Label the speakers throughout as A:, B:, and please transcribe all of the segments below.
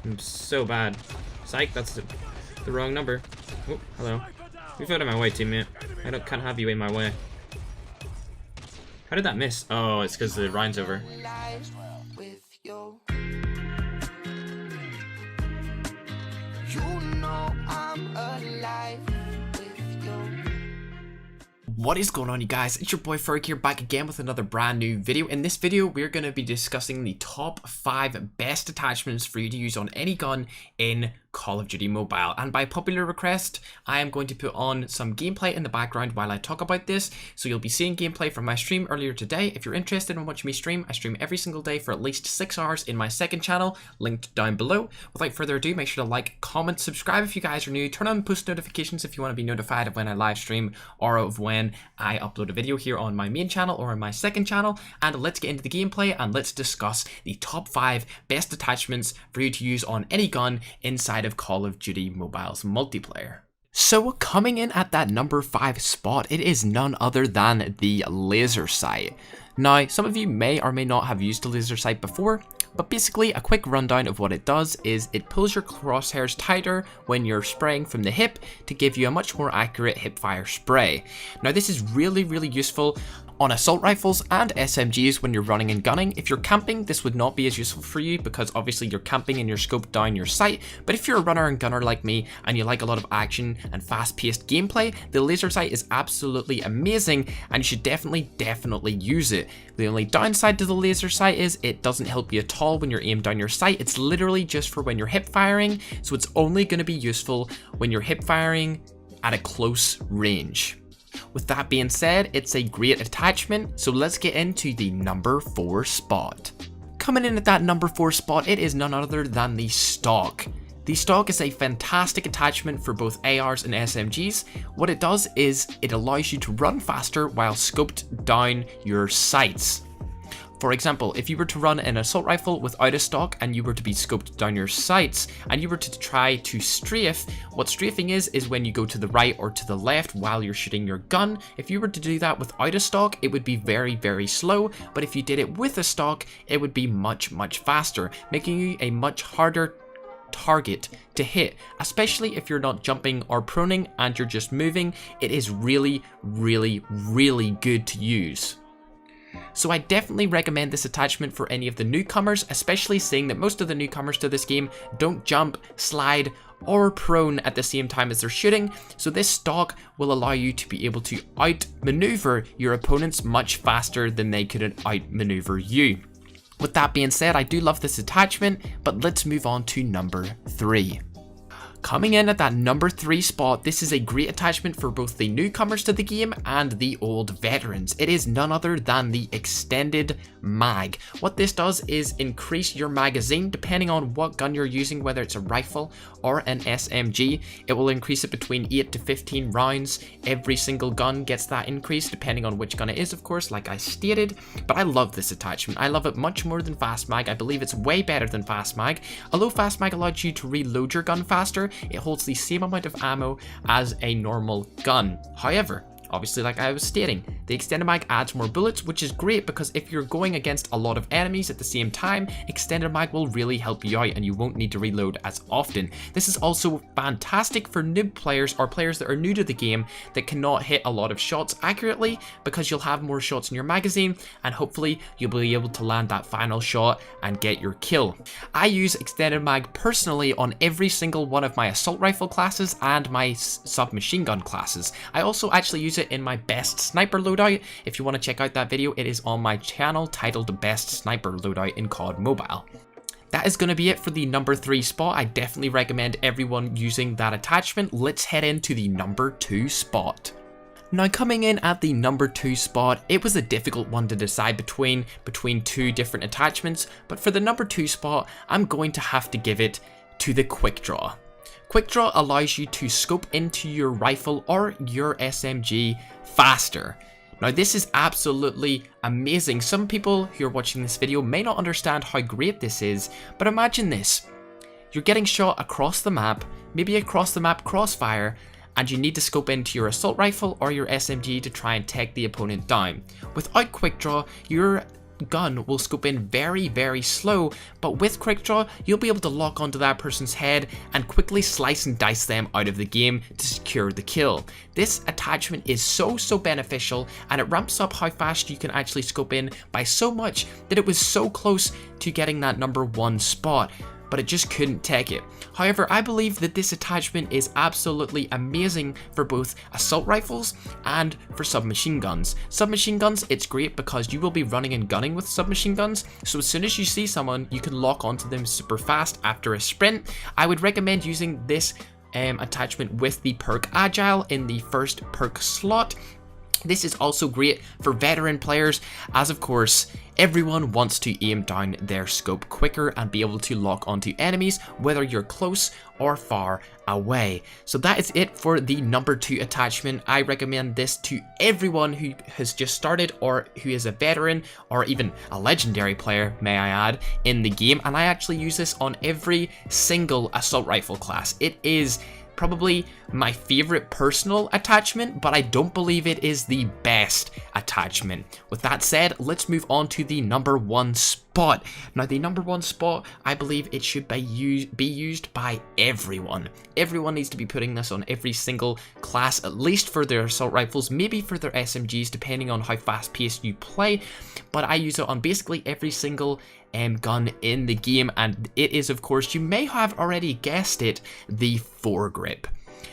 A: I'm so bad. Psych, that's the wrong number. Oh, hello. Move out of my way, teammate. Can't have you in my way. How did that miss? Oh, it's because the round's over. What is going on, you guys? It's your boy Ferg here, back again with another brand new video. In this video, we're going to be discussing the top 5 best attachments for you to use on any gun in Call of Duty Mobile. And by popular request, I am going to put on some gameplay in the background while I talk about this. So you'll be seeing gameplay from my stream earlier today. If you're interested in watching me stream, I stream every single day for at least 6 hours in my second channel, linked down below. Without further ado, make sure to like, comment, subscribe if you guys are new, turn on post notifications if you want to be notified of when I live stream or of when I upload a video here on my main channel or on my second channel. And let's get into the gameplay and let's discuss the top 5 best attachments for you to use on any gun inside of Call of Duty Mobile's multiplayer. So coming in at that number 5 spot, it is none other than the laser sight. Now, some of you may or may not have used the laser sight before, but basically a quick rundown of what it does is it pulls your crosshairs tighter when you're spraying from the hip to give you a much more accurate hipfire spray. Now this is really useful on assault rifles and SMGs when you're running and gunning. If you're camping, this would not be as useful for you because obviously you're camping and you're scoped down your sight. But if you're a runner and gunner like me and you like a lot of action and fast-paced gameplay, the laser sight is absolutely amazing and you should definitely use it. The only downside to the laser sight is it doesn't help you at all when you're aimed down your sight. It's literally just for when you're hip firing, so it's only going to be useful when you're hip firing at a close range. With that being said, it's a great attachment, so let's get into the number 4 spot. Coming in at that number 4 spot, it is none other than the stock. The stock is a fantastic attachment for both ARs and SMGs. What it does is it allows you to run faster while scoped down your sights. For example, if you were to run an assault rifle without a stock and you were to be scoped down your sights and you were to try to strafe, what strafing is when you go to the right or to the left while you're shooting your gun. If you were to do that without a stock, it would be very slow, but if you did it with a stock, it would be much faster, making you a much harder target to hit, especially if you're not jumping or proning and you're just moving. It is really good to use. So I definitely recommend this attachment for any of the newcomers, especially seeing that most of the newcomers to this game don't jump, slide, or prone at the same time as they're shooting, so this stock will allow you to be able to outmaneuver your opponents much faster than they could outmaneuver you. With that being said, I do love this attachment, but let's move on to number 3. Coming in at that number 3 spot, this is a great attachment for both the newcomers to the game and the old veterans. It is none other than the extended mag. What this does is increase your magazine depending on what gun you're using, whether it's a rifle or an SMG. It will increase it between 8 to 15 rounds. Every single gun gets that increase depending on which gun it is, of course, like I stated. But I love this attachment. I love it much more than fast mag. I believe it's way better than fast mag. Although fast mag allows you to reload your gun faster, it holds the same amount of ammo as a normal gun. However, obviously, like I was stating, the extended mag adds more bullets, which is great because if you're going against a lot of enemies at the same time, extended mag will really help you out and you won't need to reload as often. This is also fantastic for noob players or players that are new to the game that cannot hit a lot of shots accurately, because you'll have more shots in your magazine and hopefully you'll be able to land that final shot and get your kill. I use extended mag personally on every single one of my assault rifle classes and my submachine gun classes. I also actually use it in my best sniper loadout. If you want to check out that video, it is on my channel titled Best Sniper Loadout in COD Mobile. That is going to be it for the number 3 spot. I definitely recommend everyone using that attachment. Let's head into the number 2 spot. Now coming in at the number 2 spot, it was a difficult one to decide between 2 different attachments, but for the number 2 spot, I'm going to have to give it to the quick draw. Quick draw allows you to scope into your rifle or your SMG faster. Now this is absolutely amazing. Some people who are watching this video may not understand how great this is, but imagine this. You're getting shot across the map, maybe across the map crossfire, and you need to scope into your assault rifle or your SMG to try and take the opponent down. Without quick draw, you're gun will scope in very slow, but with quick draw you'll be able to lock onto that person's head and quickly slice and dice them out of the game to secure the kill. This attachment is so beneficial, and it ramps up how fast you can actually scope in by so much that it was so close to getting that #1 spot, but it just couldn't take it. However, I believe that this attachment is absolutely amazing for both assault rifles and for submachine guns. Submachine guns, it's great because you will be running and gunning with submachine guns, so as soon as you see someone, you can lock onto them super fast after a sprint. I would recommend using this attachment with the perk Agile in the first perk slot. This is also great for veteran players, as of course everyone wants to aim down their scope quicker and be able to lock onto enemies whether you're close or far away. So that is it for the #2 attachment. I recommend this to everyone who has just started or who is a veteran or even a legendary player, may I add, in the game, and I actually use this on every single assault rifle class. It is probably my favorite personal attachment, but I don't believe it is the best attachment. With that said, let's move on to the #1 spot. Now, the #1 spot, I believe it should be used by everyone. Everyone needs to be putting this on every single class, at least for their assault rifles, maybe for their SMGs, depending on how fast paced you play, but I use it on basically every single gun in the game, and it is, of course, you may have already guessed it, the foregrip.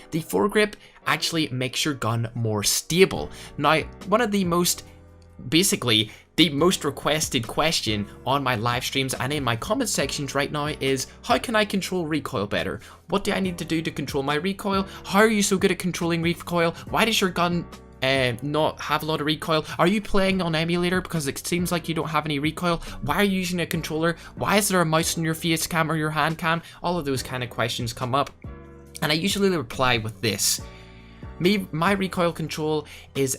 A: The foregrip actually makes your gun more stable. Now, one of the most requested question on my live streams and in my comment sections right now is, how can I control recoil better? What do I need to do to control my recoil? How are you so good at controlling recoil? Why does your gun not have a lot of recoil? Are you playing on emulator because it seems like you don't have any recoil? Why are you using a controller? Why is there a mouse in your face cam or your hand cam? All of those kind of questions come up, and I usually reply with this. My recoil control is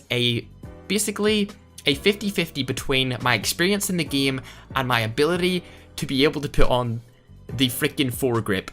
A: basically a 50-50 between my experience in the game and my ability to be able to put on the freaking foregrip.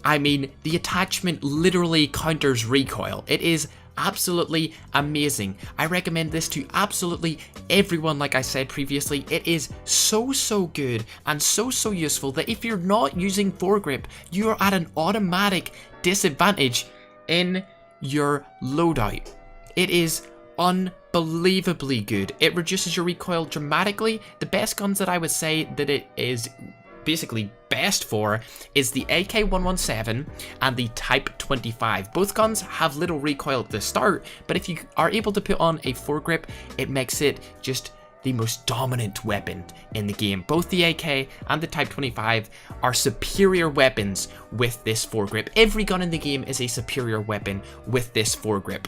A: I mean, the attachment literally counters recoil. It is absolutely amazing. I recommend this to absolutely everyone. Like I said previously, it is so good and so useful that if you're not using foregrip, you're at an automatic disadvantage in your loadout. It is unbelievably good. It reduces your recoil dramatically. The best guns that I would say that it is basically best for is the AK-117 and the Type 25. Both guns have little recoil at the start, but if you are able to put on a foregrip, it makes it just the most dominant weapon in the game. Both the AK and the Type 25 are superior weapons with this foregrip. Every gun in the game is a superior weapon with this foregrip.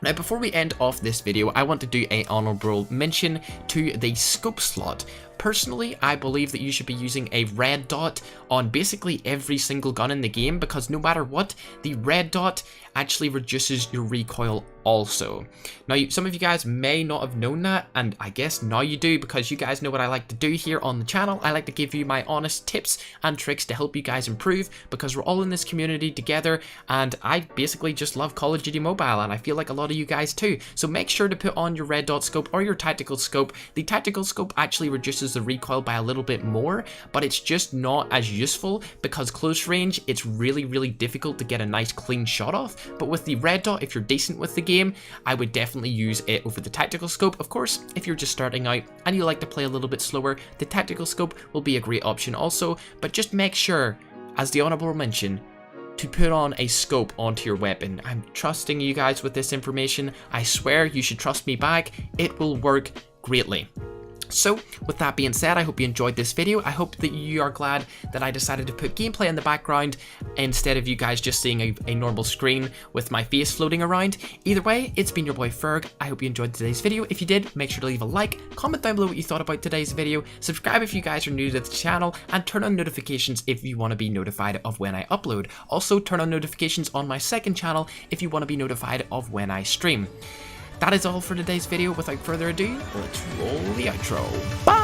A: Now, before we end off this video, I want to do an honorable mention to the scope slot. Personally, I believe that you should be using a red dot on basically every single gun in the game, because no matter what, the red dot actually reduces your recoil also. Now, some of you guys may not have known that, and I guess now you do, because you guys know what I like to do here on the channel. I like to give you my honest tips and tricks to help you guys improve, because we're all in this community together, and I basically just love Call of Duty Mobile, and I feel like a lot of you guys too. So make sure to put on your red dot scope or your tactical scope. The tactical scope actually reduces the recoil by a little bit more, but it's just not as useful because close range, it's really difficult to get a nice clean shot off. But with the red dot, if you're decent with the game, I would definitely use it over the tactical scope. Of course, if you're just starting out and you like to play a little bit slower, the tactical scope will be a great option also, but just make sure, as the honorable mention, to put on a scope onto your weapon. I'm trusting you guys with this information. I swear you should trust me back. It will work greatly. So, with that being said, I hope you enjoyed this video. I hope that you are glad that I decided to put gameplay in the background instead of you guys just seeing a normal screen with my face floating around. Either way, it's been your boy Ferg. I hope you enjoyed today's video. If you did, make sure to leave a like, comment down below what you thought about today's video, subscribe if you guys are new to the channel, and turn on notifications if you want to be notified of when I upload. Also, turn on notifications on my second channel if you want to be notified of when I stream. That is all for today's video. Without further ado, let's roll the outro. Bye!